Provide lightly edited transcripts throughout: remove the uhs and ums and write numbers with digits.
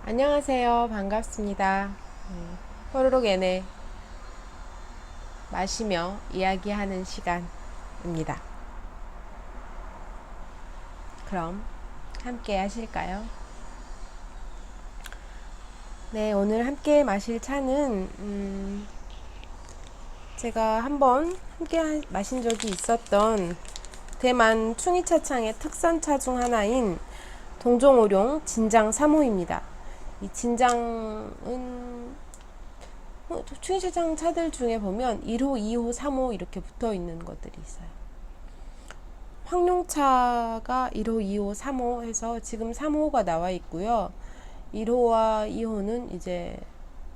안녕하세요. 반갑습니다. 호로록 NA 마시며 이야기하는 시간입니다. 그럼 함께 하실까요? 네, 오늘 함께 마실 차는 제가 한번 함께 마신 적이 있었던 대만 충이차창의 특선차 중 하나인 동종오룡 진장 3호입니다. 이 진장은 충이차창 차들 중에 보면 1호, 2호, 3호 이렇게 붙어 있는 것들이 있어요. 황룡차가 1호, 2호, 3호 해서 지금 3호가 나와 있고요. 1호와 2호는 이제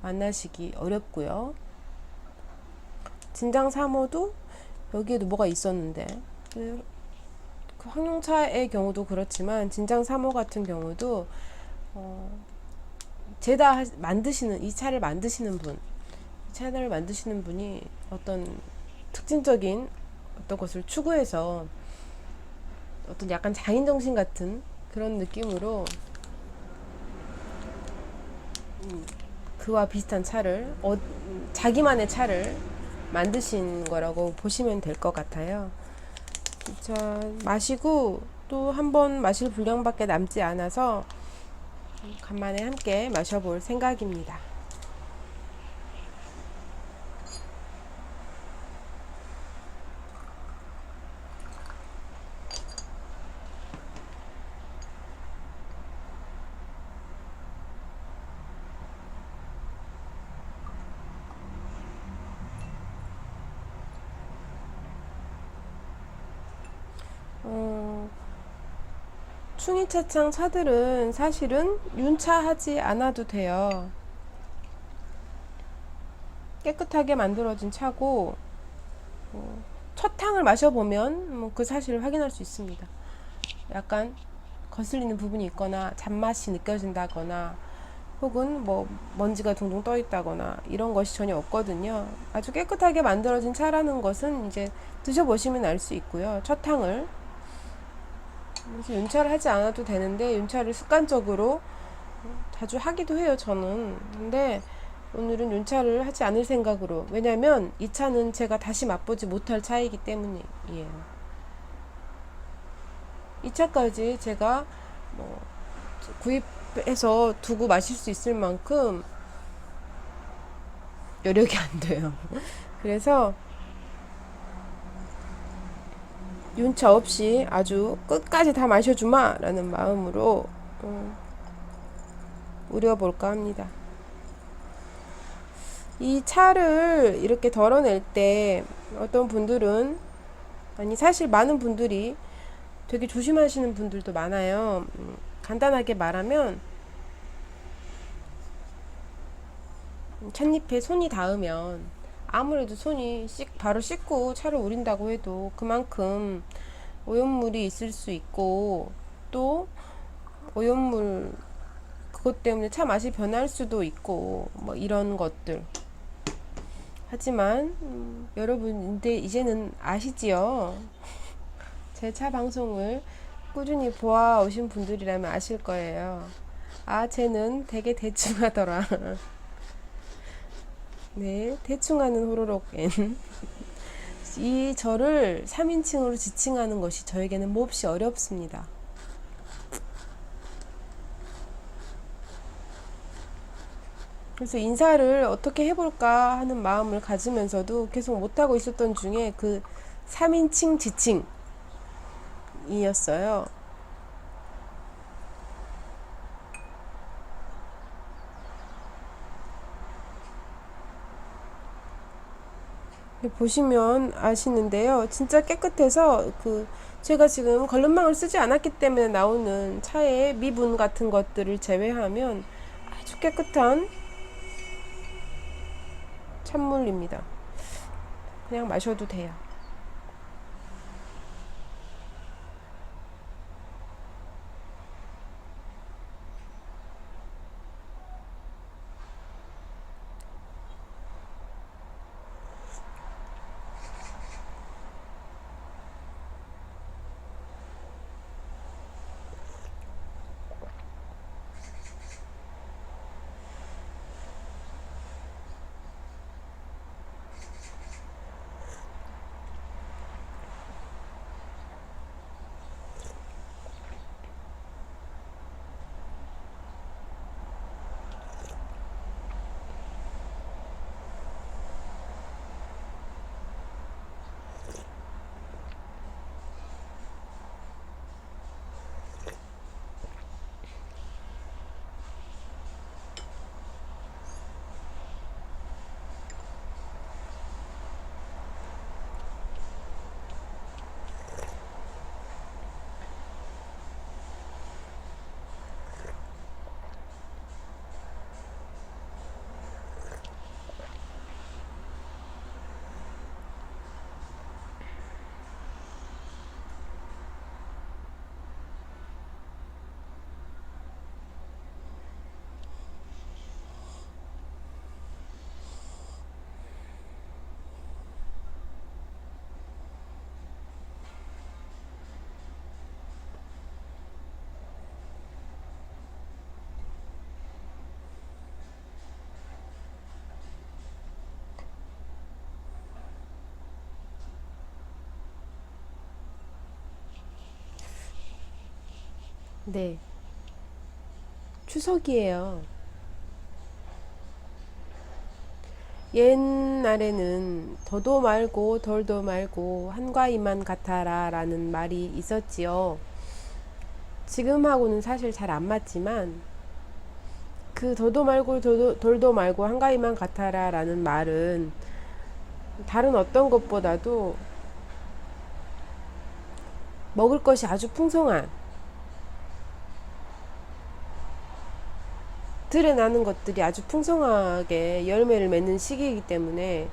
만나시기 어렵고요. 진장 3호도 여기에도 뭐가 있었는데 그 황룡차의 경우도 그렇지만 진장 3호 같은 경우도 제다 만드시는 이 차를 만드시는 분, 이 차를 만드시는 분이 어떤 특징적인 어떤 것을 추구해서 어떤 약간 장인정신 같은 그런 느낌으로 그와 비슷한 차를 자기만의 차를 만드신 거라고 보시면 될 것 같아요. 자, 마시고 또 한 번 마실 분량밖에 남지 않아서 간만에 함께 마셔볼 생각입니다. 충이차창 차들은 사실은 윤차하지 않아도 돼요. 깨끗하게 만들어진 차고 첫 탕을 마셔보면 그 사실을 확인할 수 있습니다. 약간 거슬리는 부분이 있거나 잔맛이 느껴진다거나 혹은 뭐 먼지가 둥둥 떠 있다거나 이런 것이 전혀 없거든요. 아주 깨끗하게 만들어진 차라는 것은 이제 드셔보시면 알 수 있고요. 첫 탕을 그래서 윤차를 하지 않아도 되는데 윤차를 습관적으로 자주 하기도 해요, 저는. 근데 오늘은 윤차를 하지 않을 생각으로, 왜냐면 이 차는 제가 다시 맛보지 못할 차이기 때문이에요. 이 차까지 제가 뭐 구입해서 두고 마실 수 있을 만큼 여력이 안 돼요. 그래서 윤차 없이 아주 끝까지 다 마셔주마 라는 마음으로 우려볼까 합니다. 이 차를 이렇게 덜어낼 때 어떤 분들은, 아니 사실 많은 분들이 되게 조심하시는 분들도 많아요. 간단하게 말하면 찻잎에 손이 닿으면 아무래도 손이 바로 씻고 차를 우린다고 해도 그만큼 오염물이 있을 수 있고, 또 오염물 그것 때문에 차 맛이 변할 수도 있고 뭐 이런 것들. 하지만 여러분 이제는 아시지요? 제 차 방송을 꾸준히 보아오신 분들이라면 아실 거예요. 아, 쟤는 되게 대충 하더라. 네, 대충 하는 호로록 N. 이 저를 3인칭으로 지칭하는 것이 저에게는 몹시 어렵습니다. 그래서 인사를 어떻게 해볼까 하는 마음을 가지면서도 계속 못하고 있었던 중에 그 3인칭 지칭이었어요. 보시면 아시는데요. 진짜 깨끗해서 제가 지금 걸름망을 쓰지 않았기 때문에 나오는 차의 미분 같은 것들을 제외하면 아주 깨끗한 찬물입니다. 그냥 마셔도 돼요. 네, 추석이에요. 옛날에는 더도 말고 덜도 말고 한과이만 같아라 라는 말이 있었지요. 지금하고는 사실 잘 안 맞지만 그 더도 말고 덜도 말고 한가위만 같아라 라는 말은 다른 어떤 것보다도 먹을 것이 아주 풍성한 들에 나는 것들이 아주 풍성하게 열매를 맺는 시기이기 때문에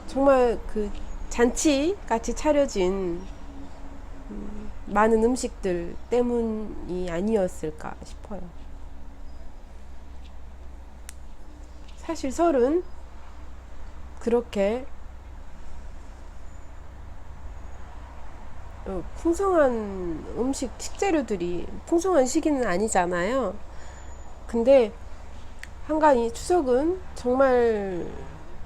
정말 그 잔치 같이 차려진 많은 음식들 때문이 아니었을까 싶어요. 사실 설은 그렇게 풍성한 음식, 식재료들이 풍성한 시기는 아니잖아요. 근데 한가히 추석은 정말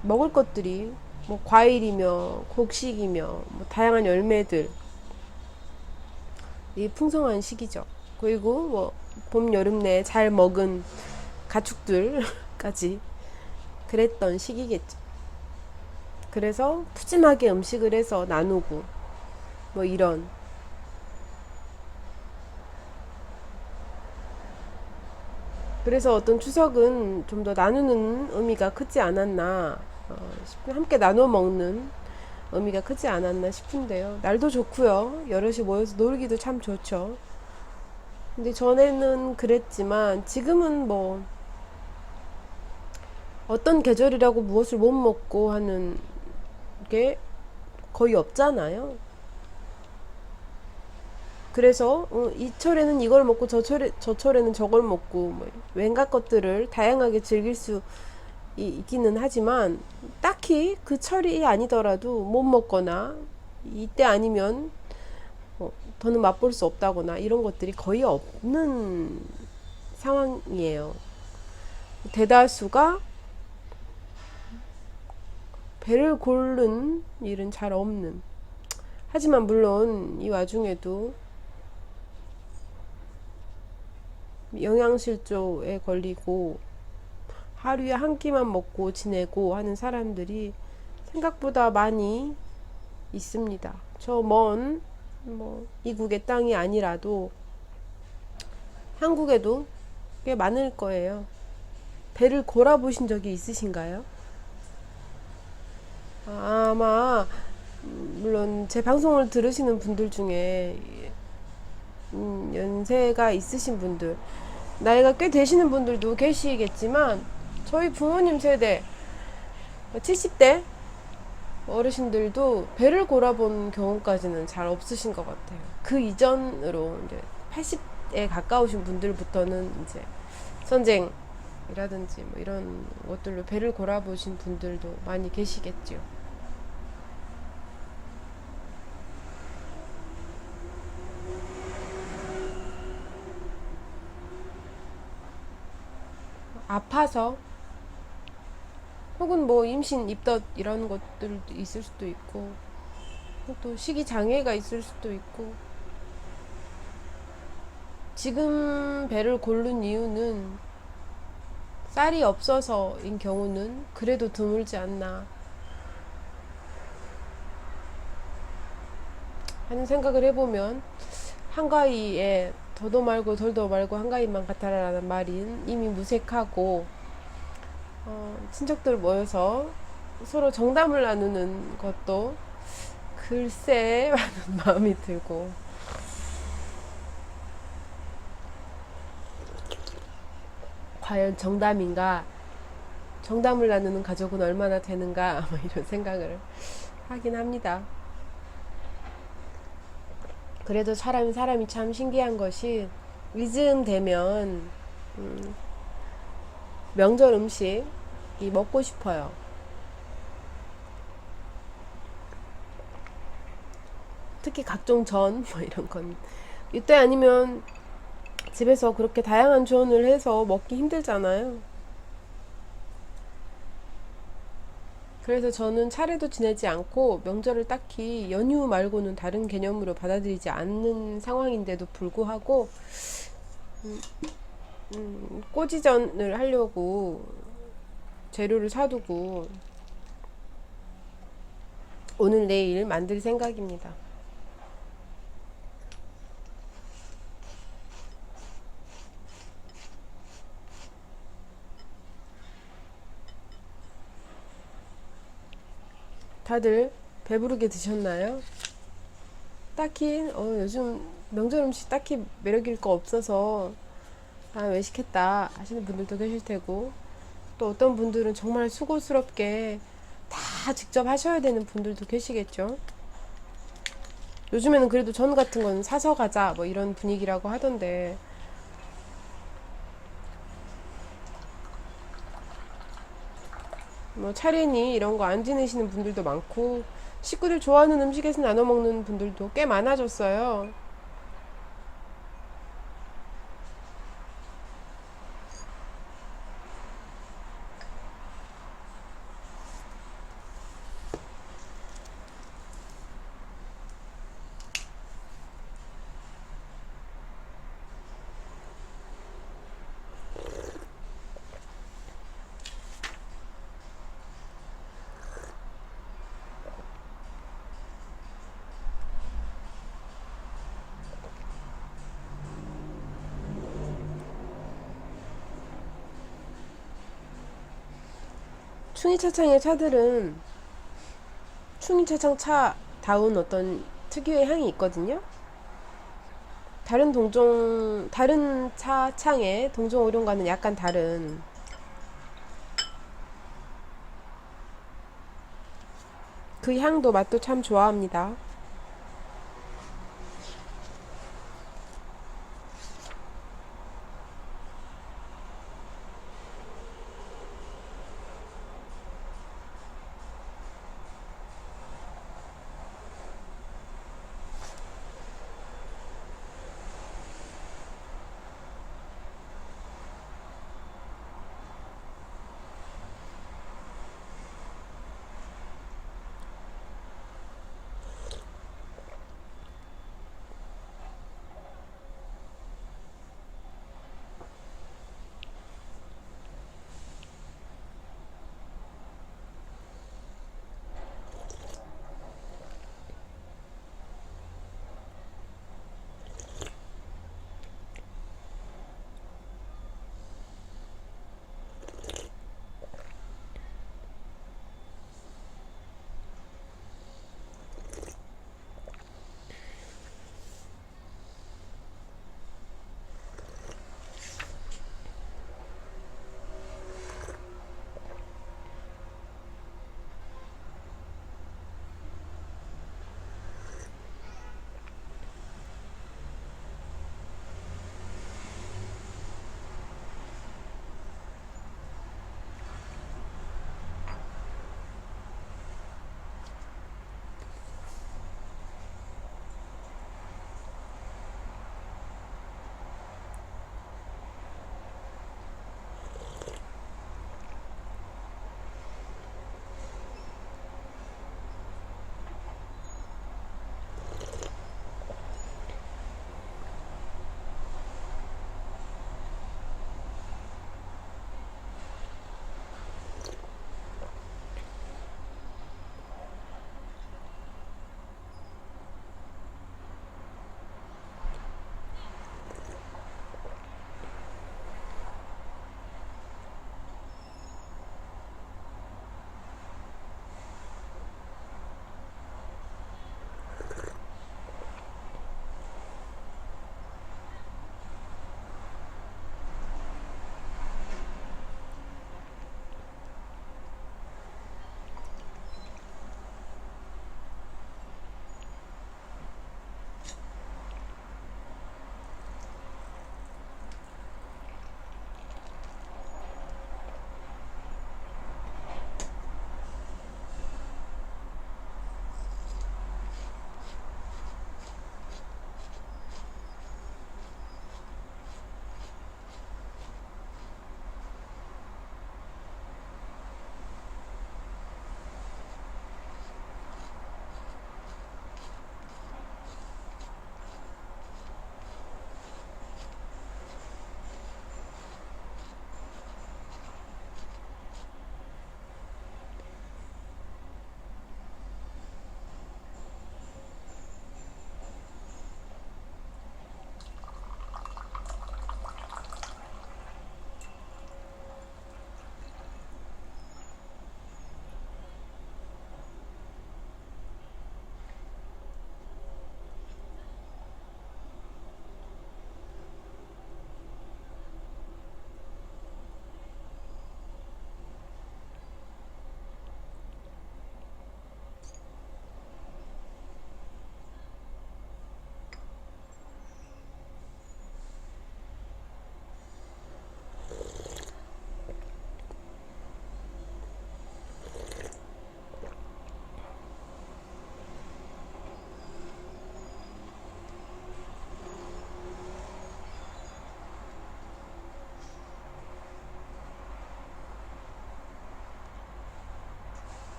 먹을 것들이 뭐 과일이며 곡식이며 뭐 다양한 열매들 이 풍성한 시기죠. 그리고 뭐 봄, 여름 내에 잘 먹은 가축들까지 그랬던 시기겠죠. 그래서 푸짐하게 음식을 해서 나누고 뭐 이런 그래서 어떤 추석은 좀 더 나누는 의미가 크지 않았나 함께 나눠 먹는 의미가 크지 않았나 싶은데요. 날도 좋고요. 여럿이 모여서 놀기도 참 좋죠. 근데 전에는 그랬지만 지금은 뭐 어떤 계절이라고 무엇을 못 먹고 하는 게 거의 없잖아요. 그래서 이 철에는 이걸 먹고 저 철에는 저걸 먹고 뭐 왠가 것들을 다양하게 즐길 수 있기는 하지만 딱히 그 철이 아니더라도 못 먹거나 이때 아니면 더는 맛볼 수 없다거나 이런 것들이 거의 없는 상황이에요. 대다수가 배를 고른 일은 잘 없는. 하지만 물론 이 와중에도 영양실조에 걸리고 하루에 한 끼만 먹고 지내고 하는 사람들이 생각보다 많이 있습니다. 저 먼 이국의 땅이 아니라도 한국에도 꽤 많을 거예요. 배를 골아보신 적이 있으신가요? 아마 물론 제 방송을 들으시는 분들 중에 연세가 있으신 분들, 나이가 꽤 되시는 분들도 계시겠지만 저희 부모님 세대 70대 어르신들도 배를 골아본 경우까지는 잘 없으신 것 같아요. 그 이전으로 이제 80에 가까우신 분들부터는 이제 선쟁이라든지 뭐 이런 것들로 배를 골아보신 분들도 많이 계시겠죠. 아파서 혹은 뭐 임신, 입덧 이런 것들도 있을 수도 있고 또 식이 장애가 있을 수도 있고 지금 배를 고른 이유는 쌀이 없어서인 경우는 그래도 드물지 않나 하는 생각을 해보면 한가위에 더도 말고 덜도 말고 한가위만 같아라라는 말인 이미 무색하고 친척들 모여서 서로 정담을 나누는 것도 글쎄 하는 마음이 들고 과연 정담인가 정담을 나누는 가족은 얼마나 되는가 뭐 이런 생각을 하긴 합니다. 그래도 사람이 참 신기한 것이 이즈음 되면 명절 음식이 먹고 싶어요. 특히 각종 전 뭐 이런 건 이때 아니면 집에서 그렇게 다양한 조언을 해서 먹기 힘들잖아요. 그래서 저는 차례도 지내지 않고 명절을 딱히 연휴 말고는 다른 개념으로 받아들이지 않는 상황인데도 불구하고 꼬지전을 하려고 재료를 사두고 오늘 내일 만들 생각입니다. 다들 배부르게 드셨나요? 딱히 요즘 명절 음식 딱히 매력일 거 없어서 외식했다 하시는 분들도 계실 테고 또 어떤 분들은 정말 수고스럽게 다 직접 하셔야 되는 분들도 계시겠죠. 요즘에는 그래도 전 같은 건 사서 가자 뭐 이런 분위기라고 하던데 뭐 차례니 이런 거 안 지내시는 분들도 많고 식구들 좋아하는 음식에서 나눠 먹는 분들도 꽤 많아졌어요. 충이차창의 차들은 충이차창 차다운 어떤 특유의 향이 있거든요. 다른 차창의 동종 오룡과는 약간 다른 그 향도 맛도 참 좋아합니다.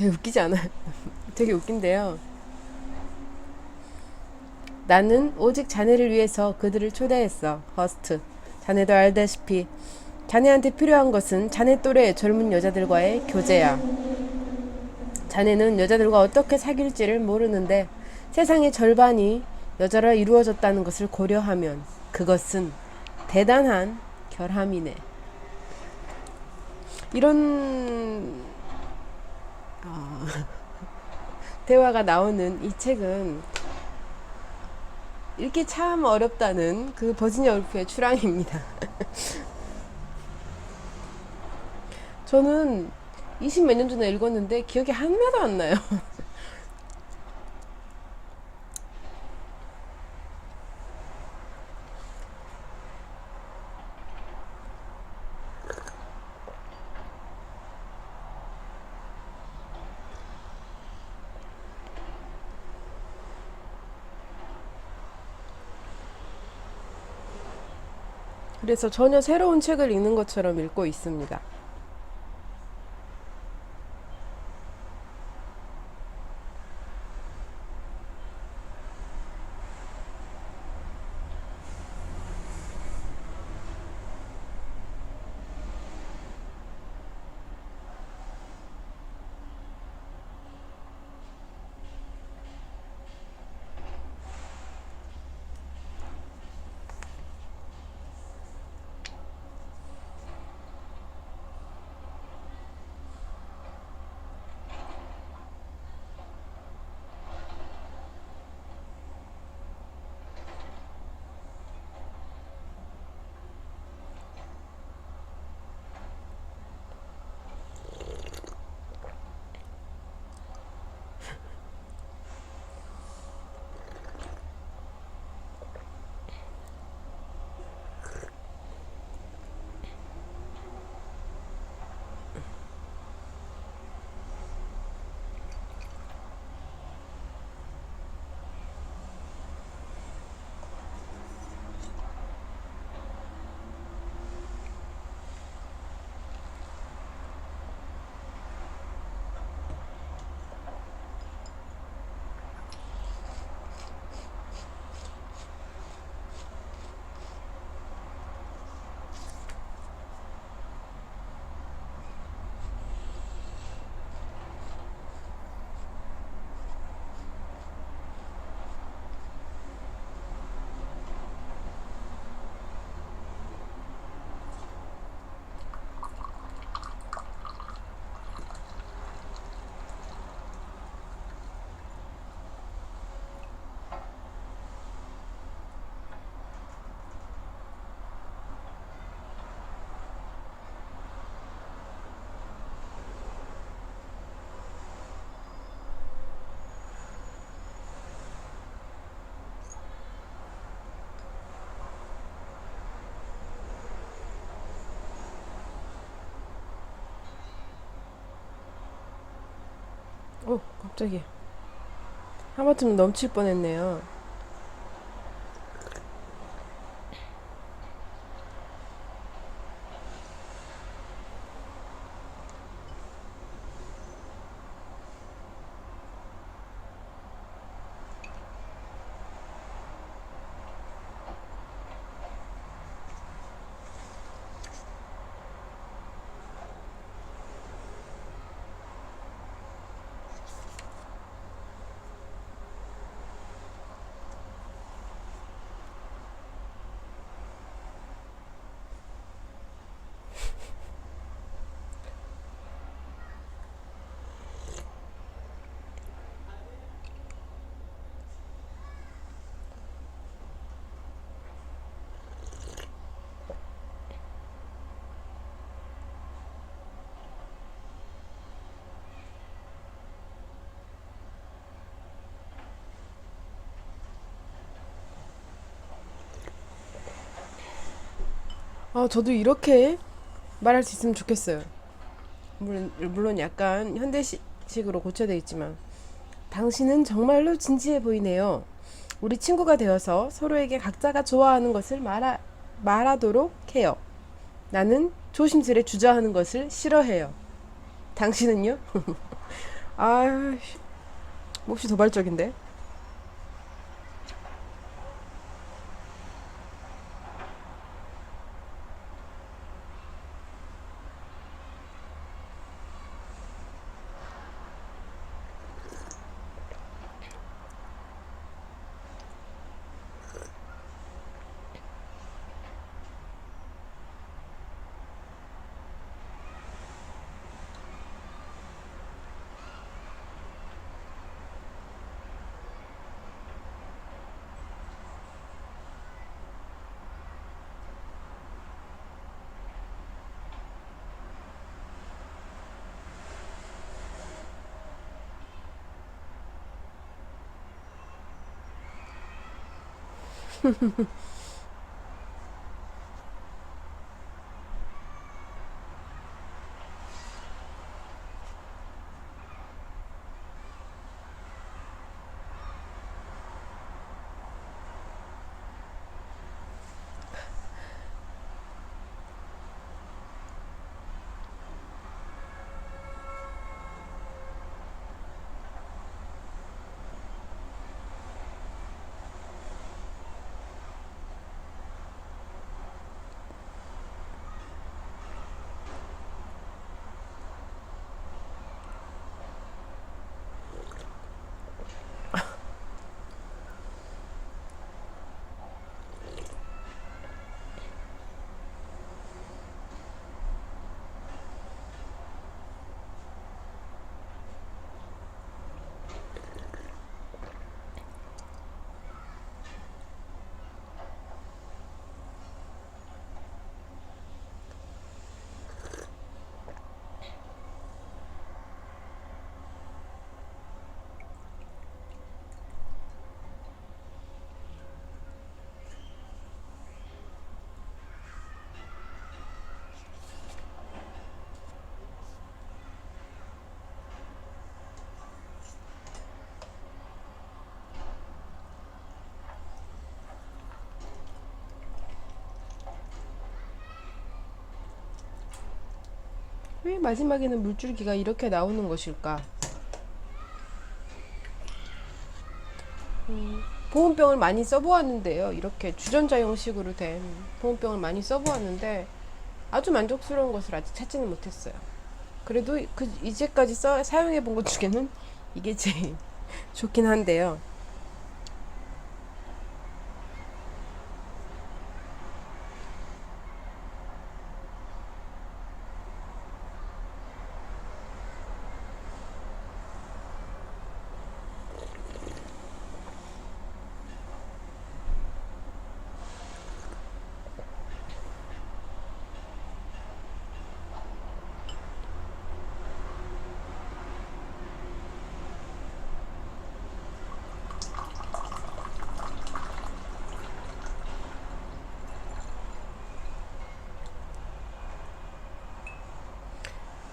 되게 웃기지 않아요? 되게 웃긴데요. 나는 오직 자네를 위해서 그들을 초대했어. 허스트. 자네도 알다시피 자네한테 필요한 것은 자네 또래의 젊은 여자들과의 교제야. 자네는 여자들과 어떻게 사귈지를 모르는데 세상의 절반이 여자라 이루어졌다는 것을 고려하면 그것은 대단한 결함이네. 이런 대화가 나오는 이 책은 읽기 참 어렵다는 그 버지니아 울프의 출항입니다. 저는 20 몇 년 전에 읽었는데 기억이 하나도 안 나요. 그래서 전혀 새로운 책을 읽는 것처럼 읽고 있습니다. 갑자기 하마터면 넘칠 뻔했네요. 저도 이렇게 말할 수 있으면 좋겠어요. 물론 약간 현대식으로 고쳐져 있지만, 당신은 정말로 진지해 보이네요. 우리 친구가 되어서 서로에게 각자가 좋아하는 것을 말하도록 해요. 나는 조심스레 주저하는 것을 싫어해요. 당신은요? 아, 몹시 도발적인데. 왜 마지막에는 물줄기가 이렇게 나오는 것일까? 보온병을 많이 써보았는데요. 이렇게 주전자 형식으로 된 보온병을 많이 써보았는데 아주 만족스러운 것을 아직 찾지는 못했어요. 그래도 이제까지 사용해 본 것 중에는 이게 제일 좋긴 한데요.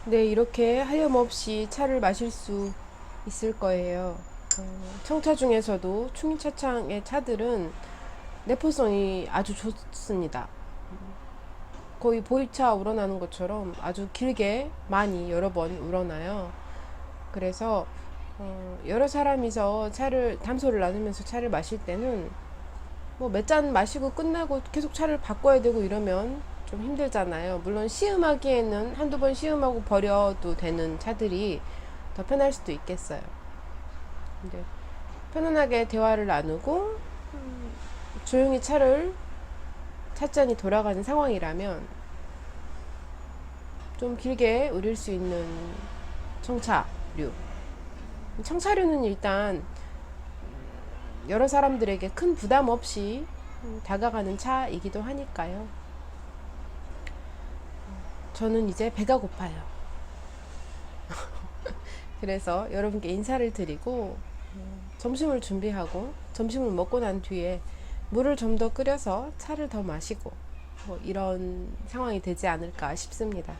네, 이렇게 하염없이 차를 마실 수 있을 거예요. 청차 중에서도 충차창의 차들은 내포성이 아주 좋습니다. 거의 보이차 우러나는 것처럼 아주 길게 많이 여러 번 우러나요. 그래서 여러 사람이서 담소를 나누면서 차를 마실 때는 뭐 몇 잔 마시고 끝나고 계속 차를 바꿔야 되고 이러면 좀 힘들잖아요. 물론 시음하기에는 한두 번 시음하고 버려도 되는 차들이 더 편할 수도 있겠어요. 근데 편안하게 대화를 나누고 조용히 찻잔이 돌아가는 상황이라면 좀 길게 우릴 수 있는 청차류. 청차류는 일단 여러 사람들에게 큰 부담 없이 다가가는 차이기도 하니까요. 저는 이제 배가 고파요. 그래서 여러분께 인사를 드리고 점심을 준비하고 점심을 먹고 난 뒤에 물을 좀 더 끓여서 차를 더 마시고 뭐 이런 상황이 되지 않을까 싶습니다.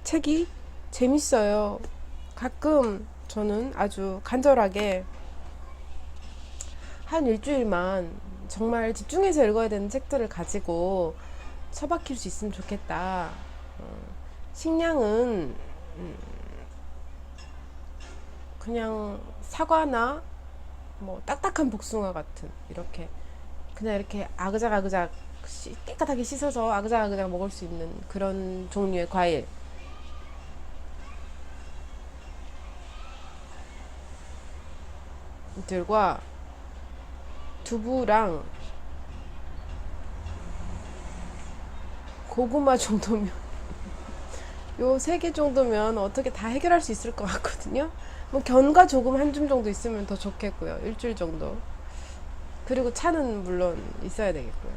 책이 재밌어요. 가끔 저는 아주 간절하게 한 일주일만 정말 집중해서 읽어야 되는 책들을 가지고 처박힐 수 있으면 좋겠다. 식량은 그냥 사과나 뭐 딱딱한 복숭아 같은 이렇게 그냥 이렇게 아그작아그작 깨끗하게 씻어서 아그작아그작 먹을 수 있는 그런 종류의 과일들과 두부랑 고구마 정도면 요 세 개 정도면 어떻게 다 해결할 수 있을 것 같거든요. 뭐 견과 조금 한 줌 정도 있으면 더 좋겠고요. 일주일 정도. 그리고 차는 물론 있어야 되겠고요.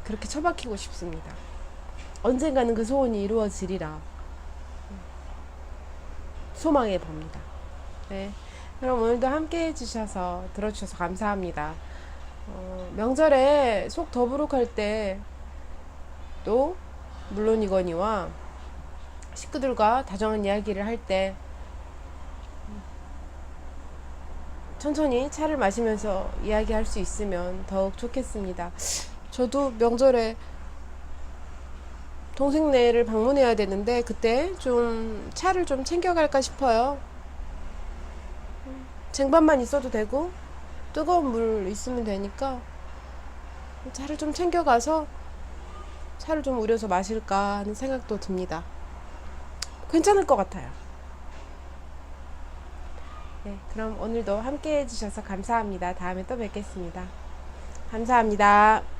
그렇게 처박히고 싶습니다. 언젠가는 그 소원이 이루어지리라 소망해 봅니다. 네. 그럼 오늘도 함께 해주셔서 들어주셔서 감사합니다. 명절에 속 더부룩할 때 또 물론이거니와 식구들과 다정한 이야기를 할 때 천천히 차를 마시면서 이야기할 수 있으면 더욱 좋겠습니다. 저도 명절에 동생네를 방문해야 되는데 그때 좀 차를 좀 챙겨갈까 싶어요. 쟁반만 있어도 되고 뜨거운 물 있으면 되니까 차를 좀 챙겨가서 차를 좀 우려서 마실까 하는 생각도 듭니다. 괜찮을 것 같아요. 네, 그럼 오늘도 함께 해주셔서 감사합니다. 다음에 또 뵙겠습니다. 감사합니다.